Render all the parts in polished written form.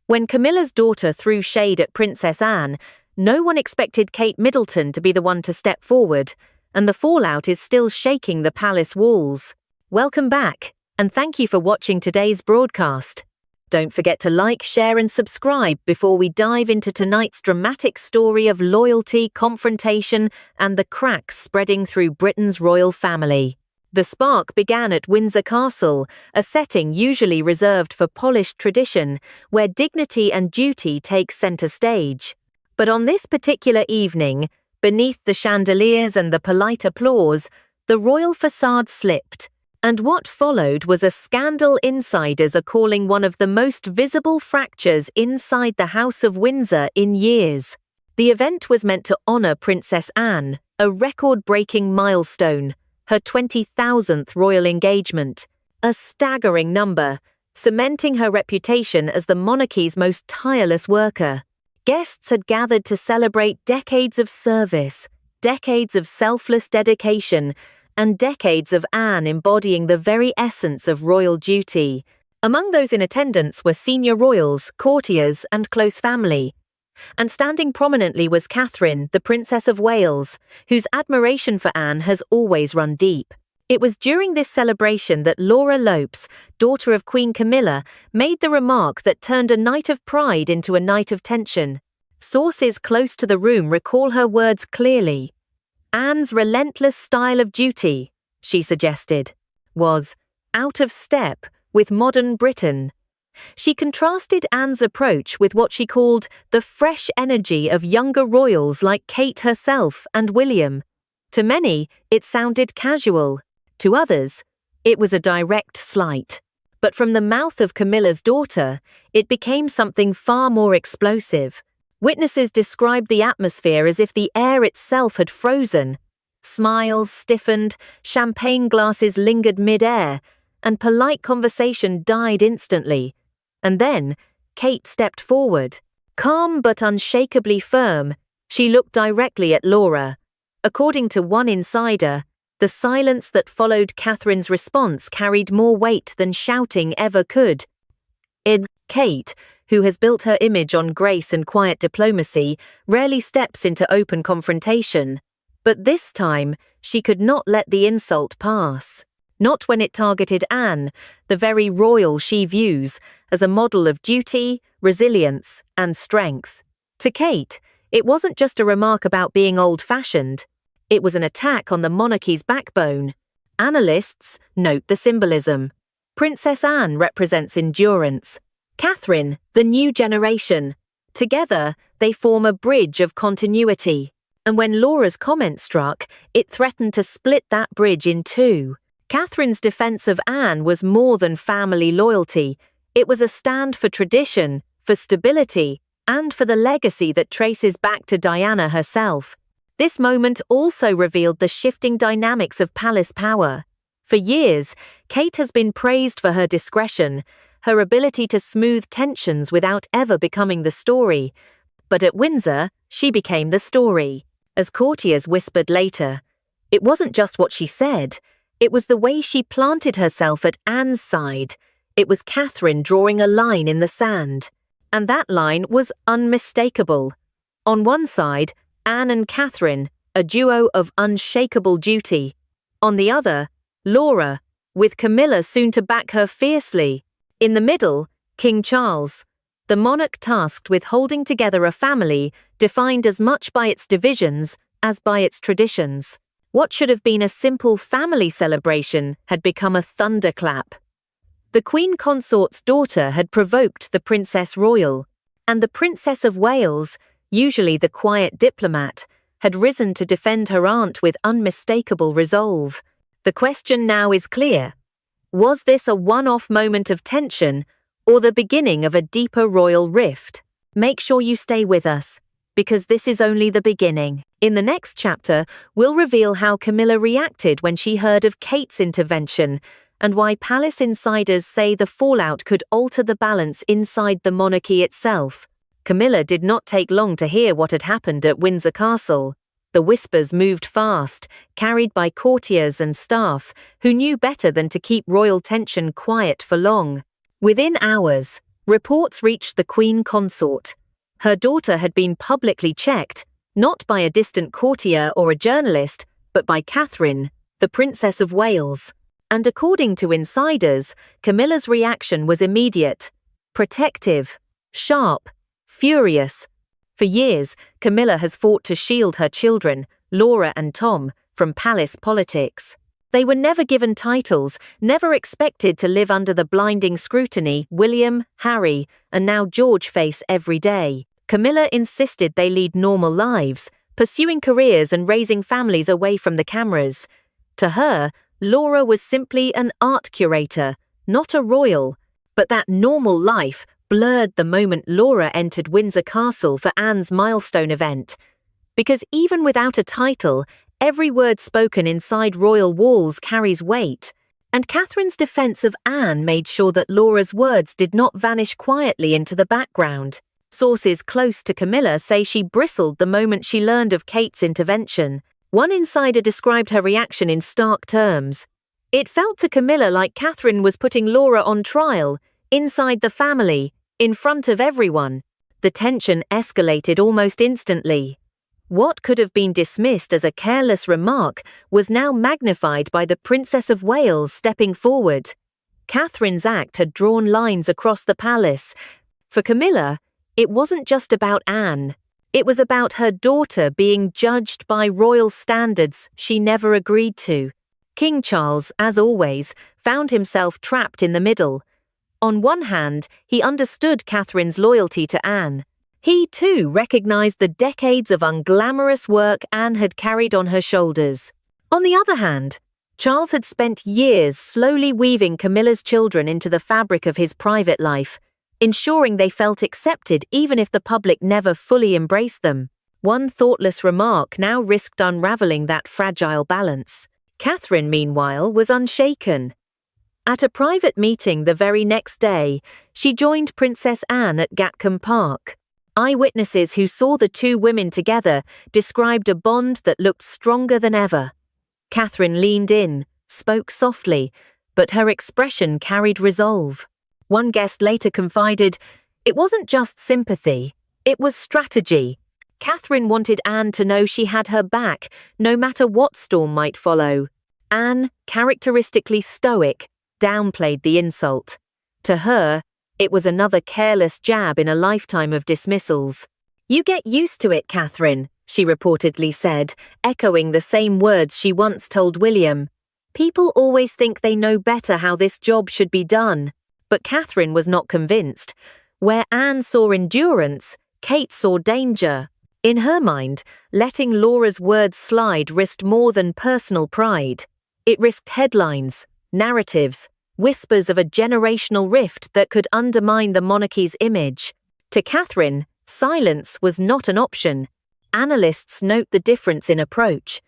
When Camilla's daughter threw shade at Princess Anne, no one expected Kate Middleton to be the one to step forward, and the fallout is still shaking the palace walls. Welcome back, and thank you for watching today's broadcast. Don't forget to like, share and subscribe before we dive into tonight's dramatic story of loyalty, confrontation and the cracks spreading through Britain's royal family. The spark began at Windsor Castle, a setting usually reserved for polished tradition, where dignity and duty take centre stage. But on this particular evening, beneath the chandeliers and the polite applause, the royal facade slipped. And what followed was a scandal insiders are calling one of the most visible fractures inside the House of Windsor in years. The event was meant to honour Princess Anne, a record-breaking milestone, her 20,000th royal engagement, a staggering number, cementing her reputation as the monarchy's most tireless worker. Guests had gathered to celebrate decades of service, decades of selfless dedication, and decades of Anne embodying the very essence of royal duty. Among those in attendance were senior royals, courtiers, and close family. And standing prominently was Catherine, the Princess of Wales, whose admiration for Anne has always run deep. It was during this celebration that Laura Lopes, daughter of Queen Camilla, made the remark that turned a night of pride into a night of tension. Sources close to the room recall her words clearly. Anne's relentless style of duty, she suggested, was out of step with modern Britain. She contrasted Anne's approach with what she called the fresh energy of younger royals like Kate herself and William. To many, it sounded casual. To others, it was a direct slight. But from the mouth of Camilla's daughter, it became something far more explosive. Witnesses described the atmosphere as if the air itself had frozen. Smiles stiffened, champagne glasses lingered mid-air, and polite conversation died instantly. And then, Kate stepped forward. Calm but unshakably firm, she looked directly at Laura. According to one insider, the silence that followed Catherine's response carried more weight than shouting ever could. Kate, who has built her image on grace and quiet diplomacy, rarely steps into open confrontation. But this time, she could not let the insult pass. Not when it targeted Anne, the very royal she views as a model of duty, resilience, and strength. To Kate, it wasn't just a remark about being old-fashioned. It was an attack on the monarchy's backbone. Analysts note the symbolism. Princess Anne represents endurance. Catherine, the new generation. Together, they form a bridge of continuity. And when Laura's comment struck, it threatened to split that bridge in two. Catherine's defense of Anne was more than family loyalty. It was a stand for tradition, for stability, and for the legacy that traces back to Diana herself. This moment also revealed the shifting dynamics of palace power. For years, Kate has been praised for her discretion, her ability to smooth tensions without ever becoming the story. But at Windsor, she became the story. As courtiers whispered later, it wasn't just what she said, it was the way she planted herself at Anne's side. It was Catherine drawing a line in the sand. And that line was unmistakable. On one side, Anne and Catherine, a duo of unshakable duty. On the other, Laura, with Camilla soon to back her fiercely. In the middle, King Charles, the monarch tasked with holding together a family defined as much by its divisions as by its traditions. What should have been a simple family celebration had become a thunderclap. The Queen Consort's daughter had provoked the Princess Royal, and the Princess of Wales, usually the quiet diplomat, had risen to defend her aunt with unmistakable resolve. The question now is clear. Was this a one-off moment of tension, or the beginning of a deeper royal rift? Make sure you stay with us, because this is only the beginning. In the next chapter, we'll reveal how Camilla reacted when she heard of Kate's intervention, and why palace insiders say the fallout could alter the balance inside the monarchy itself. Camilla did not take long to hear what had happened at Windsor Castle. The whispers moved fast, carried by courtiers and staff, who knew better than to keep royal tension quiet for long. Within hours, Reports reached the Queen Consort. Her daughter had been publicly checked, not by a distant courtier or a journalist, but by Catherine, the Princess of Wales. And according to insiders, Camilla's reaction was immediate, protective, sharp, furious. For years, Camilla has fought to shield her children, Laura and Tom, from palace politics. They were never given titles, never expected to live under the blinding scrutiny William, Harry, and now George face every day. Camilla insisted they lead normal lives, pursuing careers and raising families away from the cameras. To her, Laura was simply an art curator, not a royal. But that normal life blurred the moment Laura entered Windsor Castle for Anne's milestone event. Because even without a title, every word spoken inside royal walls carries weight. And Catherine's defense of Anne made sure that Laura's words did not vanish quietly into the background. Sources close to Camilla say she bristled the moment she learned of Kate's intervention. One insider described her reaction in stark terms. It felt to Camilla like Catherine was putting Laura on trial, inside the family, in front of everyone. The tension escalated almost instantly. What could have been dismissed as a careless remark was now magnified by the Princess of Wales stepping forward. Catherine's act had drawn lines across the palace. For Camilla, it wasn't just about Anne. It was about her daughter being judged by royal standards she never agreed to. King Charles, as always, found himself trapped in the middle. On one hand, he understood Catherine's loyalty to Anne. He, too, recognized the decades of unglamorous work Anne had carried on her shoulders. On the other hand, Charles had spent years slowly weaving Camilla's children into the fabric of his private life, ensuring they felt accepted even if the public never fully embraced them. One thoughtless remark now risked unraveling that fragile balance. Catherine, meanwhile, was unshaken. At a private meeting the very next day, she joined Princess Anne at Gatcombe Park. Eyewitnesses who saw the two women together described a bond that looked stronger than ever. Catherine leaned in, spoke softly, but her expression carried resolve. One guest later confided, "It wasn't just sympathy, it was strategy." Catherine wanted Anne to know she had her back, no matter what storm might follow. Anne, characteristically stoic, downplayed the insult. To her, it was another careless jab in a lifetime of dismissals. "You get used to it, Catherine," she reportedly said, echoing the same words she once told William. "People always think they know better how this job should be done." But Catherine was not convinced. Where Anne saw endurance, Kate saw danger. In her mind, letting Laura's words slide risked more than personal pride. It risked headlines, narratives, whispers of a generational rift that could undermine the monarchy's image. To Catherine, silence was not an option. Analysts note the difference in approach.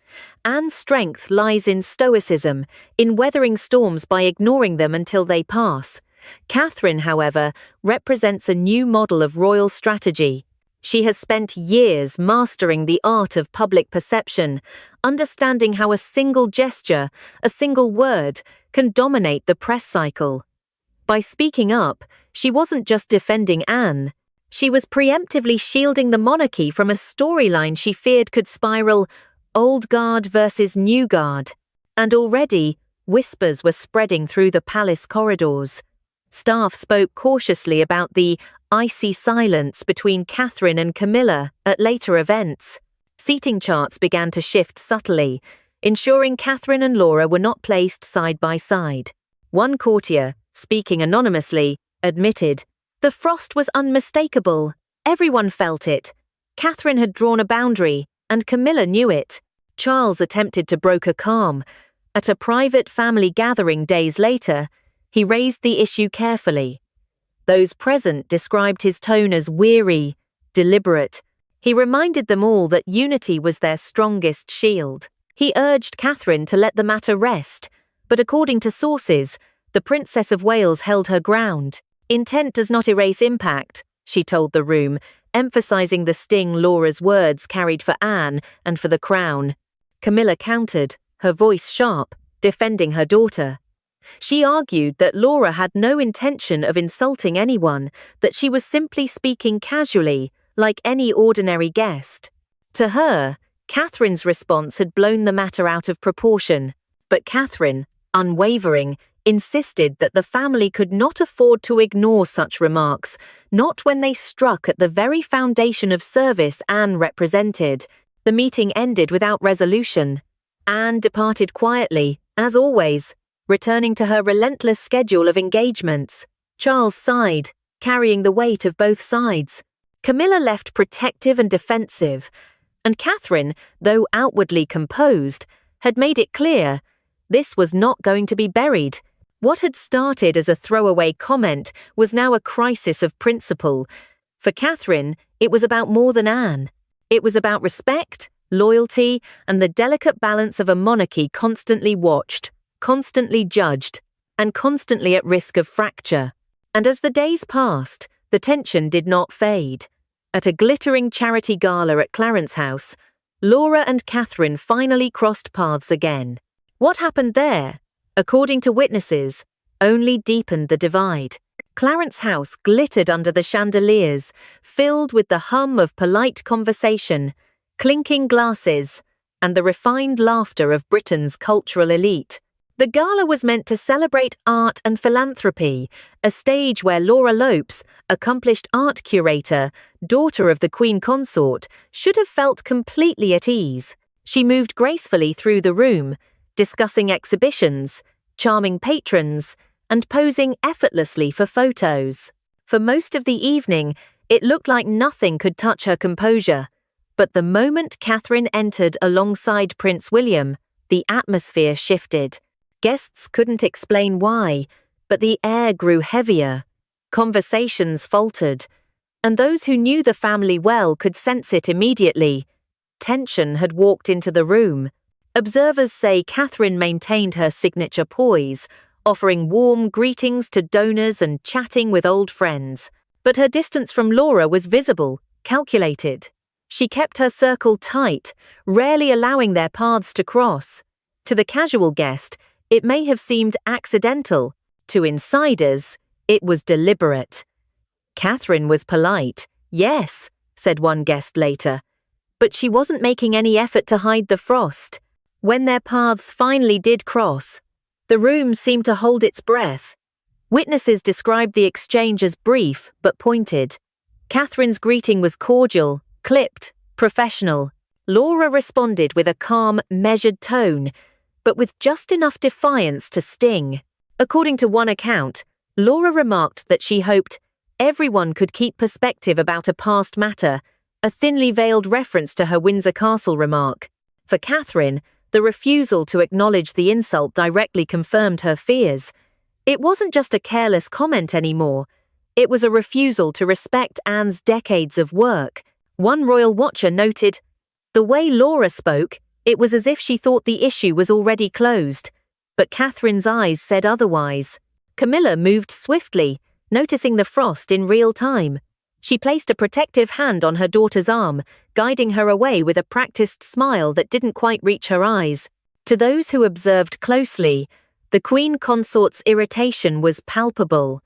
Anne's strength lies in stoicism, in weathering storms by ignoring them until they pass. Catherine, however, represents a new model of royal strategy. She has spent years mastering the art of public perception, understanding how a single gesture, a single word, can dominate the press cycle. By speaking up, she wasn't just defending Anne. She was preemptively shielding the monarchy from a storyline she feared could spiral old guard versus new guard. And already, whispers were spreading through the palace corridors. Staff spoke cautiously about the icy silence between Catherine and Camilla at later events. Seating charts began to shift subtly, ensuring Catherine and Laura were not placed side by side. One courtier, speaking anonymously, admitted, "The frost was unmistakable. Everyone felt it. Catherine had drawn a boundary, and Camilla knew it." Charles attempted to broker calm. At a private family gathering days later, he raised the issue carefully. Those present described his tone as weary, deliberate. He reminded them all that unity was their strongest shield. He urged Catherine to let the matter rest, but according to sources, the Princess of Wales held her ground. "Intent does not erase impact," she told the room, emphasizing the sting Laura's words carried for Anne and for the crown. Camilla countered, her voice sharp, defending her daughter. She argued that Laura had no intention of insulting anyone, that she was simply speaking casually, like any ordinary guest. To her, Catherine's response had blown the matter out of proportion, but Catherine, unwavering, insisted that the family could not afford to ignore such remarks, not when they struck at the very foundation of service Anne represented. The meeting ended without resolution. Anne departed quietly, as always, returning to her relentless schedule of engagements. Charles sighed, carrying the weight of both sides. Camilla left protective and defensive, and Catherine, though outwardly composed, had made it clear this was not going to be buried. What had started as a throwaway comment was now a crisis of principle. For Catherine, it was about more than Anne. It was about respect, loyalty, and the delicate balance of a monarchy constantly watched, constantly judged, and constantly at risk of fracture. And as the days passed, the tension did not fade. At a glittering charity gala at Clarence House, Laura and Catherine finally crossed paths again. What happened there, according to witnesses, only deepened the divide. Clarence House glittered under the chandeliers, filled with the hum of polite conversation, clinking glasses, and the refined laughter of Britain's cultural elite. The gala was meant to celebrate art and philanthropy, a stage where Laura Lopes, accomplished art curator, daughter of the Queen Consort, should have felt completely at ease. She moved gracefully through the room, discussing exhibitions, charming patrons, and posing effortlessly for photos. For most of the evening, it looked like nothing could touch her composure. But the moment Catherine entered alongside Prince William, the atmosphere shifted. Guests couldn't explain why, but the air grew heavier. Conversations faltered, and those who knew the family well could sense it immediately. Tension had walked into the room. Observers say Catherine maintained her signature poise, offering warm greetings to donors and chatting with old friends. But her distance from Laura was visible, calculated. She kept her circle tight, rarely allowing their paths to cross. To the casual guest, it may have seemed accidental. To insiders, it was deliberate. Catherine was polite, yes, said one guest later, but she wasn't making any effort to hide the frost. When their paths finally did cross, the room seemed to hold its breath. Witnesses described the exchange as brief but pointed. Catherine's greeting was cordial, clipped, professional. Laura responded with a calm, measured tone, but with just enough defiance to sting. According to one account, Laura remarked that she hoped everyone could keep perspective about a past matter, a thinly veiled reference to her Windsor Castle remark. For Catherine, the refusal to acknowledge the insult directly confirmed her fears. It wasn't just a careless comment anymore. It was a refusal to respect Anne's decades of work. One royal watcher noted, "The way Laura spoke, it was as if she thought the issue was already closed." But Catherine's eyes said otherwise. Camilla moved swiftly, noticing the frost in real time. She placed a protective hand on her daughter's arm, guiding her away with a practiced smile that didn't quite reach her eyes. To those who observed closely, the Queen Consort's irritation was palpable.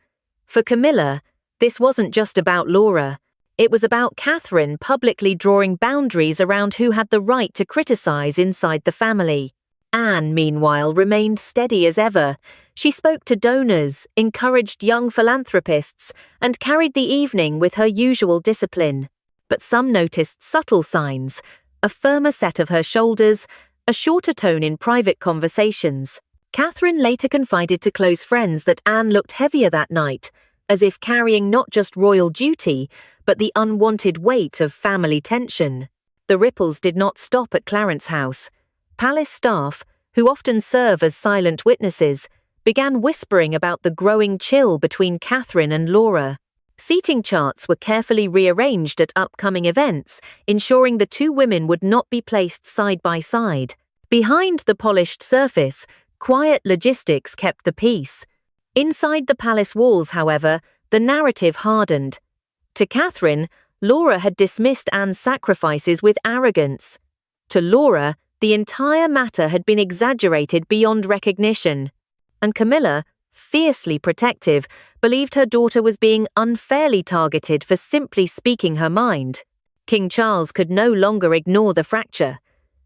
For Camilla, this wasn't just about Laura. It was about Catherine publicly drawing boundaries around who had the right to criticize inside the family. Anne, meanwhile, remained steady as ever. She spoke to donors, encouraged young philanthropists, and carried the evening with her usual discipline. But some noticed subtle signs: a firmer set of her shoulders, a shorter tone in private conversations. Catherine later confided to close friends that Anne looked heavier that night, as if carrying not just royal duty, but the unwanted weight of family tension. The ripples did not stop at Clarence House. Palace staff, who often serve as silent witnesses, began whispering about the growing chill between Catherine and Laura. Seating charts were carefully rearranged at upcoming events, ensuring the two women would not be placed side by side. Behind the polished surface, quiet logistics kept the peace. Inside the palace walls, however, the narrative hardened. To Catherine, Laura had dismissed Anne's sacrifices with arrogance. To Laura, the entire matter had been exaggerated beyond recognition. and Camilla, fiercely protective, believed her daughter was being unfairly targeted for simply speaking her mind. King Charles could no longer ignore the fracture.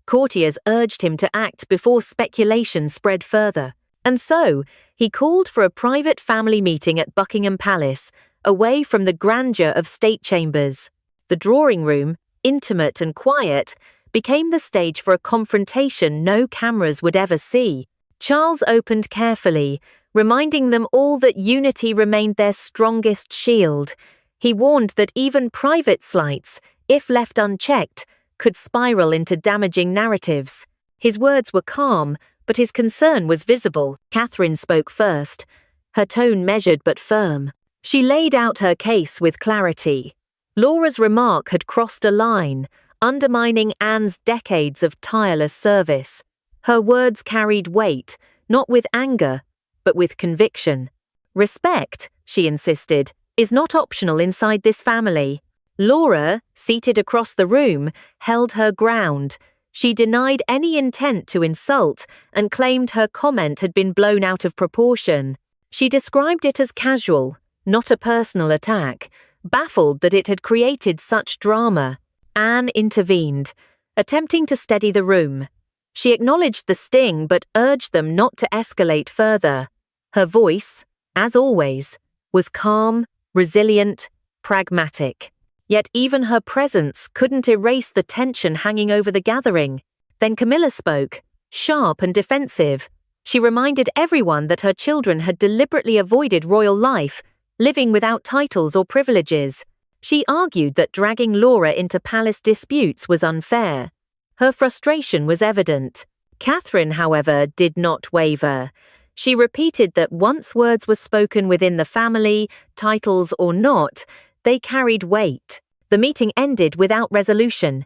Courtiers urged him to act before speculation spread further, and so he called for a private family meeting at Buckingham Palace, away from the grandeur of state chambers. The drawing room, intimate and quiet, became the stage for a confrontation no cameras would ever see. Charles opened carefully, reminding them all that unity remained their strongest shield. He warned that even private slights, if left unchecked, could spiral into damaging narratives. His words were calm, but his concern was visible. Catherine spoke first, her tone measured but firm. She laid out her case with clarity. Laura's remark had crossed a line, undermining Anne's decades of tireless service. Her words carried weight, not with anger, but with conviction. Respect, she insisted, is not optional inside this family. Laura, seated across the room, held her ground. She denied any intent to insult and claimed her comment had been blown out of proportion. She described it as casual, not a personal attack, baffled that it had created such drama. Anne intervened, attempting to steady the room. She acknowledged the sting but urged them not to escalate further. Her voice, as always, was calm, resilient, pragmatic. Yet even her presence couldn't erase the tension hanging over the gathering. Then Camilla spoke, sharp and defensive. She reminded everyone that her children had deliberately avoided royal life, living without titles or privileges. She argued that dragging Laura into palace disputes was unfair. Her frustration was evident. Catherine, however, did not waver. She repeated that once words were spoken within the family, titles or not, they carried weight. The meeting ended without resolution.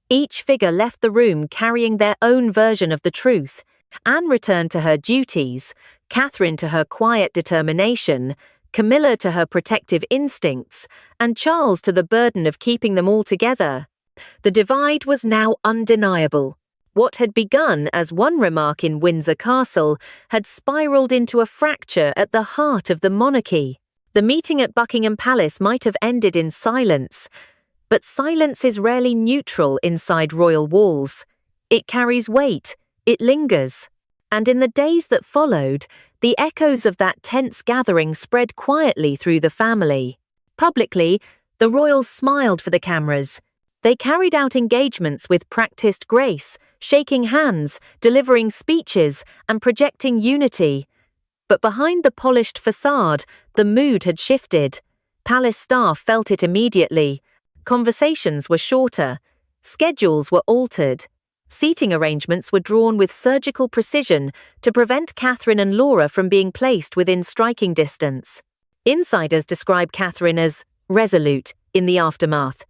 Each figure left the room carrying their own version of the truth. Anne returned to her duties, Catherine to her quiet determination, Camilla to her protective instincts, and Charles to the burden of keeping them all together. The divide was now undeniable. What had begun as one remark in Windsor Castle had spiraled into a fracture at the heart of the monarchy. The meeting at Buckingham Palace might have ended in silence, but silence is rarely neutral inside royal walls. It carries weight, it lingers. And in the days that followed, the echoes of that tense gathering spread quietly through the family. Publicly, the royals smiled for the cameras. They carried out engagements with practiced grace, shaking hands, delivering speeches, and projecting unity. But behind the polished facade, the mood had shifted. Palace staff felt it immediately. Conversations were shorter. Schedules were altered. Seating arrangements were drawn with surgical precision to prevent Catherine and Laura from being placed within striking distance. Insiders describe Catherine as resolute in the aftermath.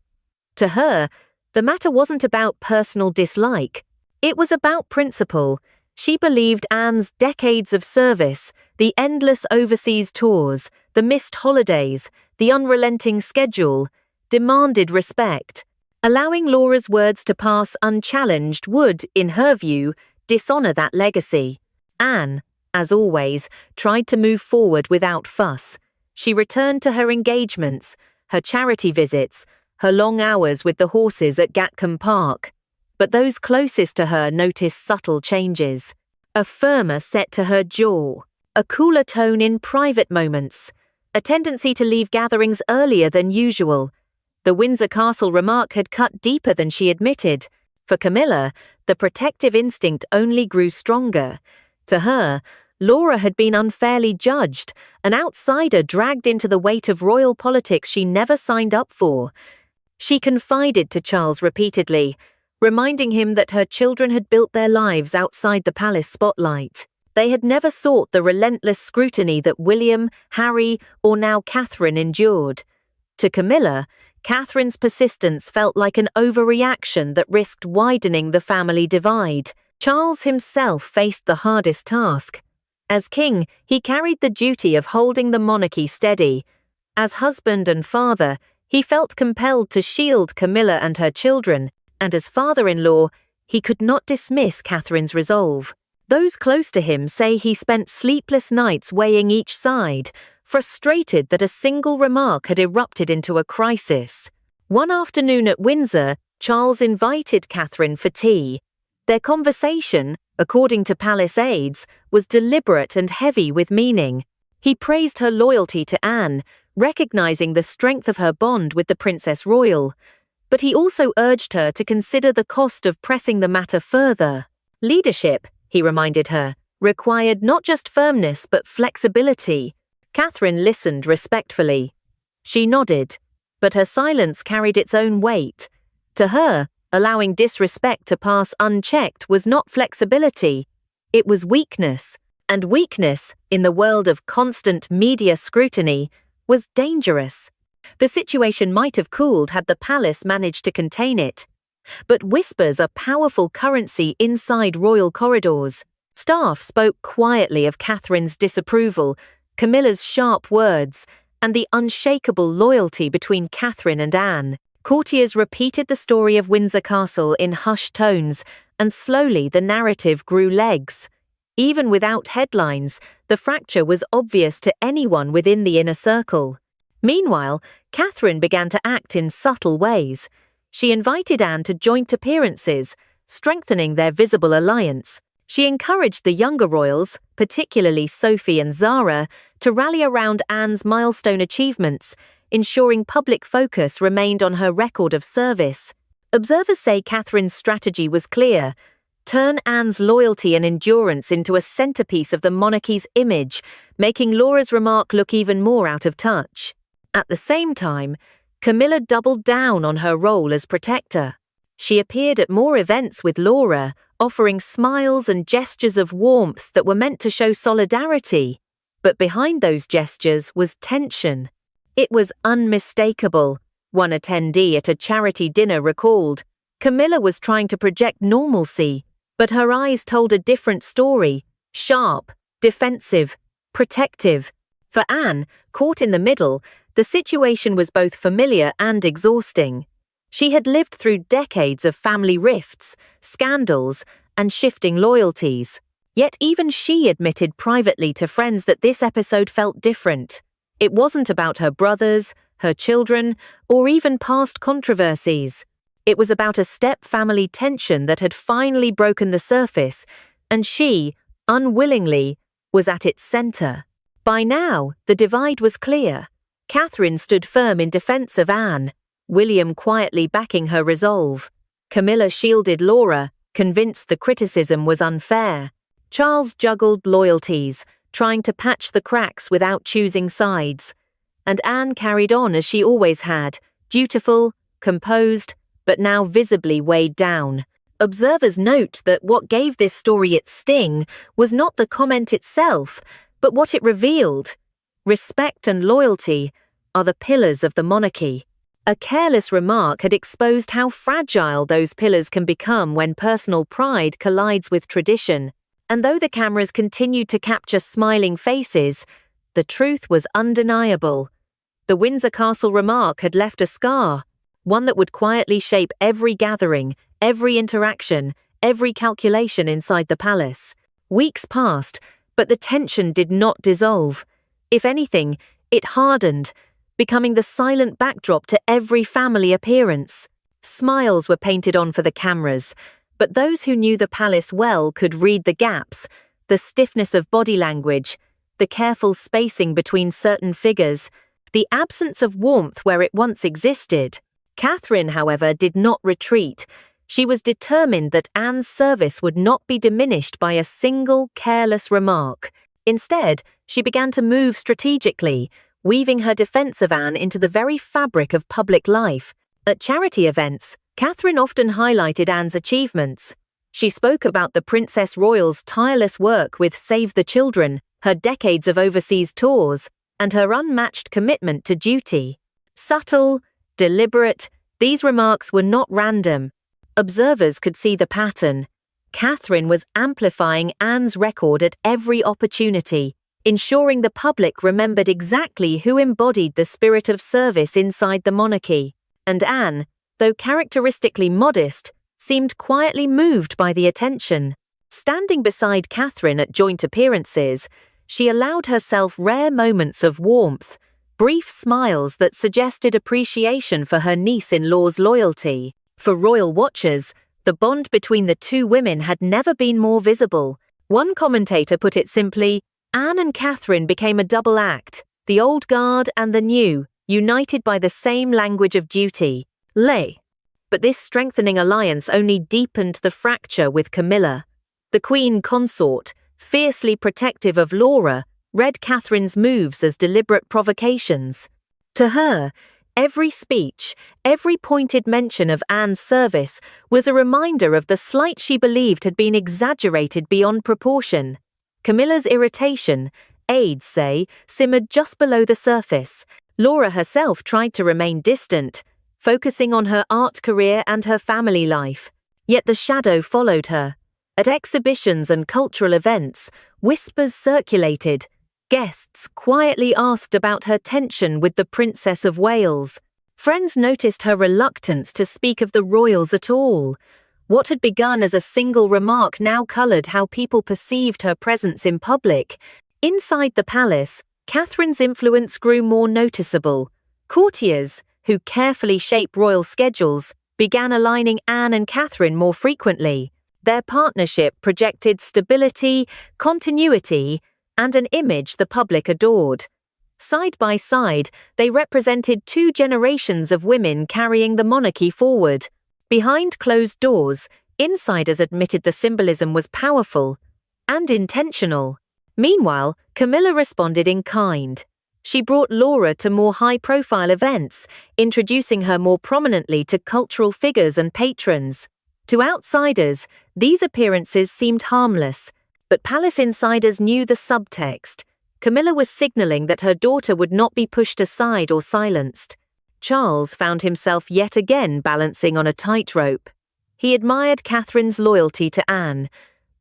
To her, the matter wasn't about personal dislike. It was about principle. She believed Anne's decades of service, the endless overseas tours, the missed holidays, the unrelenting schedule, demanded respect. Allowing Laura's words to pass unchallenged would, in her view, dishonor that legacy. Anne, as always, tried to move forward without fuss. She returned to her engagements, her charity visits, her long hours with the horses at Gatcombe Park. But those closest to her noticed subtle changes. A firmer set to her jaw, a cooler tone in private moments, a tendency to leave gatherings earlier than usual. The Windsor Castle remark had cut deeper than she admitted. For Camilla, the protective instinct only grew stronger. To her, Laura had been unfairly judged, an outsider dragged into the weight of royal politics she never signed up for. She confided to Charles repeatedly, reminding him that her children had built their lives outside the palace spotlight. They had never sought the relentless scrutiny that William, Harry, or now Catherine endured. To Camilla, Catherine's persistence felt like an overreaction that risked widening the family divide. Charles himself faced the hardest task. As king, he carried the duty of holding the monarchy steady. As husband and father, he felt compelled to shield Camilla and her children, and as father-in-law, he could not dismiss Catherine's resolve. Those close to him say he spent sleepless nights weighing each side, frustrated that a single remark had erupted into a crisis. One afternoon at Windsor, Charles invited Catherine for tea. Their conversation, according to palace aides, was deliberate and heavy with meaning. He praised her loyalty to Anne, recognizing the strength of her bond with the Princess Royal. But he also urged her to consider the cost of pressing the matter further. Leadership, he reminded her, required not just firmness but flexibility. Catherine listened respectfully. She nodded, but her silence carried its own weight. To her, allowing disrespect to pass unchecked was not flexibility, it was weakness. And weakness, in the world of constant media scrutiny, was dangerous. The situation might have cooled had the palace managed to contain it. But whispers are powerful currency inside royal corridors. Staff spoke quietly of Catherine's disapproval, Camilla's sharp words, and the unshakable loyalty between Catherine and Anne. Courtiers repeated the story of Windsor Castle in hushed tones, and slowly the narrative grew legs. Even without headlines, the fracture was obvious to anyone within the inner circle. Meanwhile, Catherine began to act in subtle ways. She invited Anne to joint appearances, strengthening their visible alliance. She encouraged the younger royals, particularly Sophie and Zara, to rally around Anne's milestone achievements, ensuring public focus remained on her record of service. Observers say Catherine's strategy was clear: turn Anne's loyalty and endurance into a centerpiece of the monarchy's image, making Laura's remark look even more out of touch. At the same time, Camilla doubled down on her role as protector. She appeared at more events with Laura, offering smiles and gestures of warmth that were meant to show solidarity. But behind those gestures was tension. It was unmistakable, one attendee at a charity dinner recalled. Camilla was trying to project normalcy, but her eyes told a different story: sharp, defensive, protective. For Anne, caught in the middle, the situation was both familiar and exhausting. She had lived through decades of family rifts, scandals, and shifting loyalties. Yet even she admitted privately to friends that this episode felt different. It wasn't about her brothers, her children, or even past controversies. It was about a step-family tension that had finally broken the surface, and she, unwillingly, was at its center. By now, the divide was clear. Catherine stood firm in defense of Anne, William quietly backing her resolve. Camilla shielded Laura, convinced the criticism was unfair. Charles juggled loyalties, trying to patch the cracks without choosing sides. And Anne carried on as she always had, dutiful, composed, but now visibly weighed down. Observers note that what gave this story its sting was not the comment itself, but what it revealed. Respect and loyalty are the pillars of the monarchy. A careless remark had exposed how fragile those pillars can become when personal pride collides with tradition. And though the cameras continued to capture smiling faces, the truth was undeniable. The Windsor Castle remark had left a scar, one that would quietly shape every gathering, every interaction, every calculation inside the palace. Weeks passed, but the tension did not dissolve. If anything, it hardened, becoming the silent backdrop to every family appearance. Smiles were painted on for the cameras, but those who knew the palace well could read the gaps, the stiffness of body language, the careful spacing between certain figures, the absence of warmth where it once existed. Catherine, however, did not retreat. She was determined that Anne's service would not be diminished by a single careless remark. Instead, she began to move strategically, weaving her defense of Anne into the very fabric of public life. At charity events, Catherine often highlighted Anne's achievements. She spoke about the Princess Royal's tireless work with Save the Children, her decades of overseas tours, and her unmatched commitment to duty. Subtle, deliberate, these remarks were not random. Observers could see the pattern. Catherine was amplifying Anne's record at every opportunity, ensuring the public remembered exactly who embodied the spirit of service inside the monarchy. And Anne, though characteristically modest, seemed quietly moved by the attention. Standing beside Catherine at joint appearances, she allowed herself rare moments of warmth, brief smiles that suggested appreciation for her niece-in-law's loyalty. For royal watchers, the bond between the two women had never been more visible. One commentator put it simply, Anne and Catherine became a double act, the old guard and the new, united by the same language of duty, lay. But this strengthening alliance only deepened the fracture with Camilla. The Queen Consort, fiercely protective of Laura, read Catherine's moves as deliberate provocations. To her, every speech, every pointed mention of Anne's service was a reminder of the slight she believed had been exaggerated beyond proportion. Camilla's irritation, aides say, simmered just below the surface. Laura herself tried to remain distant, focusing on her art career and her family life. Yet the shadow followed her. At exhibitions and cultural events, whispers circulated. Guests quietly asked about her tension with the Princess of Wales. Friends noticed her reluctance to speak of the royals at all. What had begun as a single remark now coloured how people perceived her presence in public. Inside the palace, Catherine's influence grew more noticeable. Courtiers, who carefully shape royal schedules, began aligning Anne and Catherine more frequently. Their partnership projected stability, continuity, and an image the public adored. Side by side, they represented two generations of women carrying the monarchy forward. Behind closed doors, insiders admitted the symbolism was powerful and intentional. Meanwhile, Camilla responded in kind. She brought Laura to more high-profile events, introducing her more prominently to cultural figures and patrons. To outsiders, these appearances seemed harmless, but palace insiders knew the subtext. Camilla was signaling that her daughter would not be pushed aside or silenced. Charles found himself yet again balancing on a tightrope. He admired Catherine's loyalty to Anne,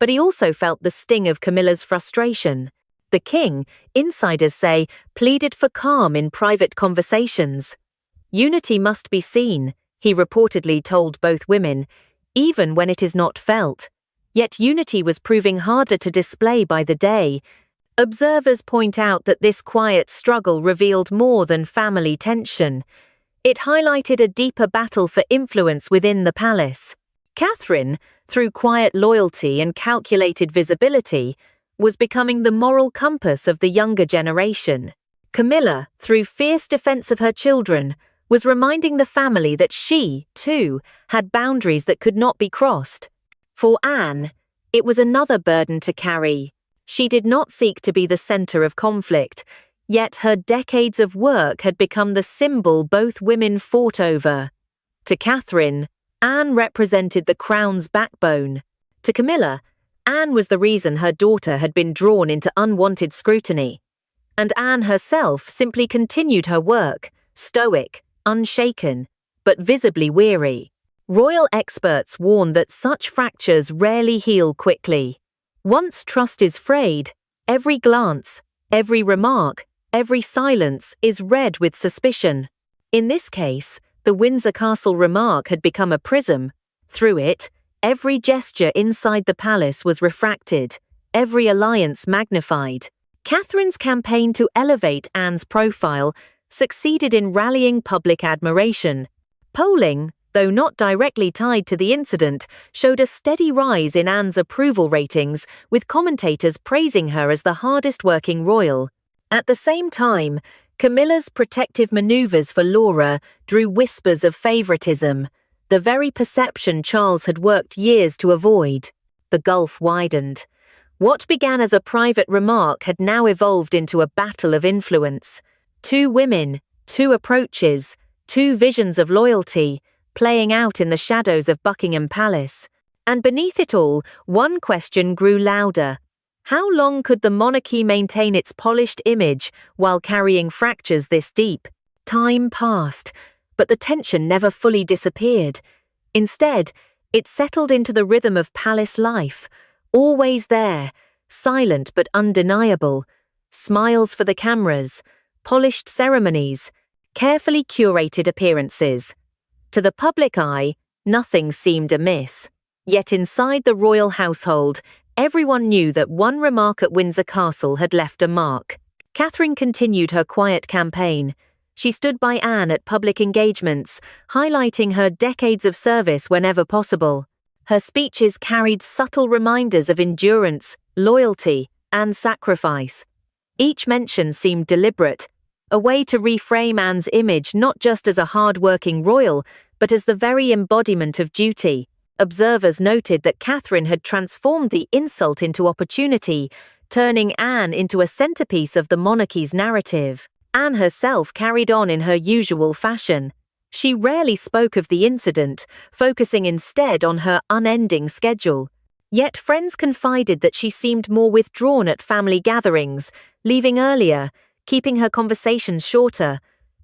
but he also felt the sting of Camilla's frustration. The king, insiders say, pleaded for calm in private conversations. Unity must be seen, he reportedly told both women, even when it is not felt. Yet unity was proving harder to display by the day. Observers point out that this quiet struggle revealed more than family tension. It highlighted a deeper battle for influence within the palace. Catherine, through quiet loyalty and calculated visibility, was becoming the moral compass of the younger generation. Camilla, through fierce defense of her children, was reminding the family that she, too, had boundaries that could not be crossed. For Anne, it was another burden to carry. She did not seek to be the center of conflict, yet her decades of work had become the symbol both women fought over. To Catherine, Anne represented the crown's backbone. To Camilla, Anne was the reason her daughter had been drawn into unwanted scrutiny. And Anne herself simply continued her work, stoic, unshaken, but visibly weary. Royal experts warn that such fractures rarely heal quickly. Once trust is frayed, every glance, every remark, every silence is read with suspicion. In this case, the Windsor Castle remark had become a prism. Through it, every gesture inside the palace was refracted, every alliance magnified. Catherine's campaign to elevate Anne's profile succeeded in rallying public admiration. Polling, though not directly tied to the incident, showed a steady rise in Anne's approval ratings, with commentators praising her as the hardest-working royal. At the same time, Camilla's protective maneuvers for Laura drew whispers of favoritism, the very perception Charles had worked years to avoid. The gulf widened. What began as a private remark had now evolved into a battle of influence. Two women, two approaches, two visions of loyalty, playing out in the shadows of Buckingham Palace. And beneath it all, one question grew louder. How long could the monarchy maintain its polished image while carrying fractures this deep? Time passed, but the tension never fully disappeared. Instead, it settled into the rhythm of palace life, always there, silent but undeniable. Smiles for the cameras, polished ceremonies, carefully curated appearances. To the public eye, nothing seemed amiss. Yet inside the royal household, Everyone knew that one remark at Windsor Castle had left a mark. Catherine continued her quiet campaign. She stood by Anne at public engagements, highlighting her decades of service whenever possible. Her speeches carried subtle reminders of endurance, loyalty, and sacrifice. Each mention seemed deliberate, a way to reframe Anne's image not just as a hard-working royal, but as the very embodiment of duty. Observers noted that Catherine had transformed the insult into opportunity, turning Anne into a centerpiece of the monarchy's narrative. Anne herself carried on in her usual fashion. She rarely spoke of the incident, focusing instead on her unending schedule. Yet friends confided that she seemed more withdrawn at family gatherings, leaving earlier, keeping her conversations shorter.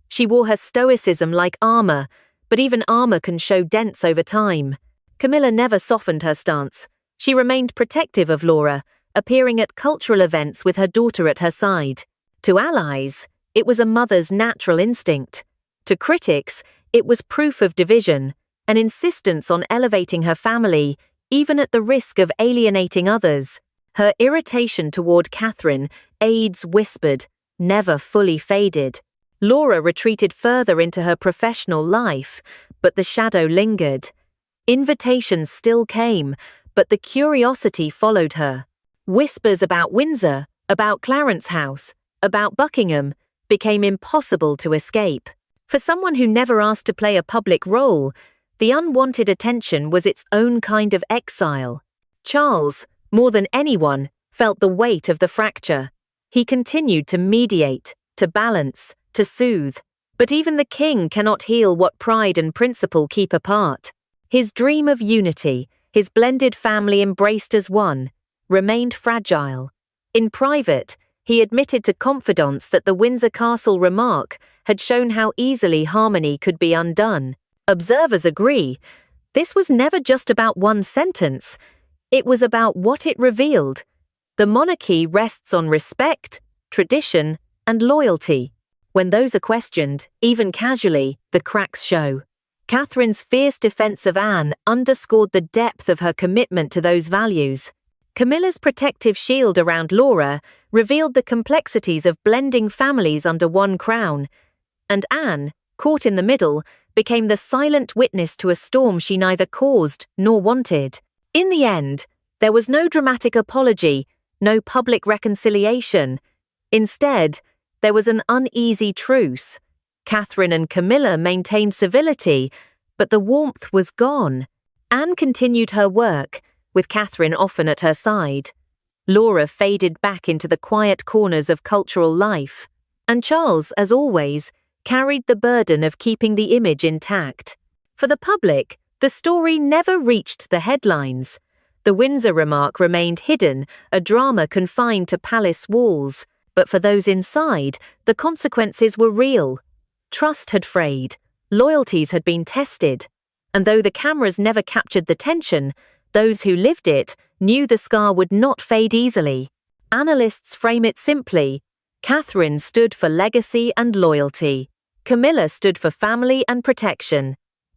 She wore her stoicism like armor, but even armor can show dents over time. Camilla never softened her stance. She remained protective of Laura, appearing at cultural events with her daughter at her side. To allies, it was a mother's natural instinct. To critics, it was proof of division, an insistence on elevating her family, even at the risk of alienating others. Her irritation toward Catherine, aides whispered, never fully faded. Laura retreated further into her professional life, but the shadow lingered. Invitations still came, but the curiosity followed her. Whispers about Windsor, about Clarence House, about Buckingham, became impossible to escape. For someone who never asked to play a public role, the unwanted attention was its own kind of exile. Charles, more than anyone, felt the weight of the fracture. He continued to mediate, to balance, to soothe. But even the king cannot heal what pride and principle keep apart. His dream of unity, his blended family embraced as one, remained fragile. In private, he admitted to confidants that the Windsor Castle remark had shown how easily harmony could be undone. Observers agree, this was never just about one sentence. It was about what it revealed. The monarchy rests on respect, tradition, and loyalty. When those are questioned, even casually, the cracks show. Catherine's fierce defense of Anne underscored the depth of her commitment to those values. Camilla's protective shield around Laura revealed the complexities of blending families under one crown, and Anne, caught in the middle, became the silent witness to a storm she neither caused nor wanted. In the end, there was no dramatic apology, no public reconciliation. Instead, there was an uneasy truce. Catherine and Camilla maintained civility, but the warmth was gone. Anne continued her work, with Catherine often at her side. Laura faded back into the quiet corners of cultural life, and Charles, as always, carried the burden of keeping the image intact. For the public, the story never reached the headlines. The Windsor remark remained hidden, a drama confined to palace walls. But for those inside, the consequences were real. Trust had frayed, loyalties had been tested, and though the cameras never captured the tension, those who lived it knew the scar would not fade easily. Analysts frame it simply: Catherine stood for legacy and loyalty. Camilla stood for family and protection.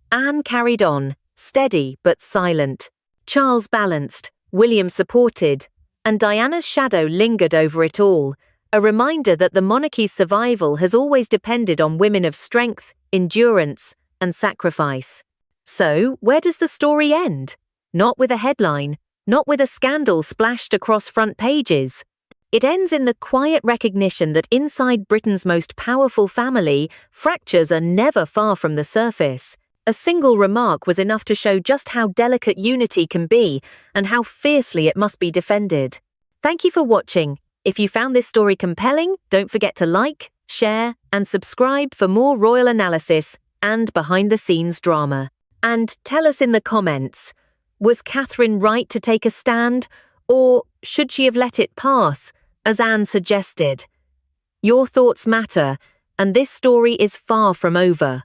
Anne carried on, steady but silent. Charles balanced, William supported, and Diana's shadow lingered over it all, a reminder that the monarchy's survival has always depended on women of strength, endurance, and sacrifice. So, where does the story end? Not with a headline, not with a scandal splashed across front pages. It ends in the quiet recognition that inside Britain's most powerful family, fractures are never far from the surface. A single remark was enough to show just how delicate unity can be and how fiercely it must be defended. Thank you for watching. If you found this story compelling, don't forget to like, share, and subscribe for more royal analysis and behind-the-scenes drama. And tell us in the comments, was Catherine right to take a stand, or should she have let it pass, as Anne suggested? Your thoughts matter, and this story is far from over.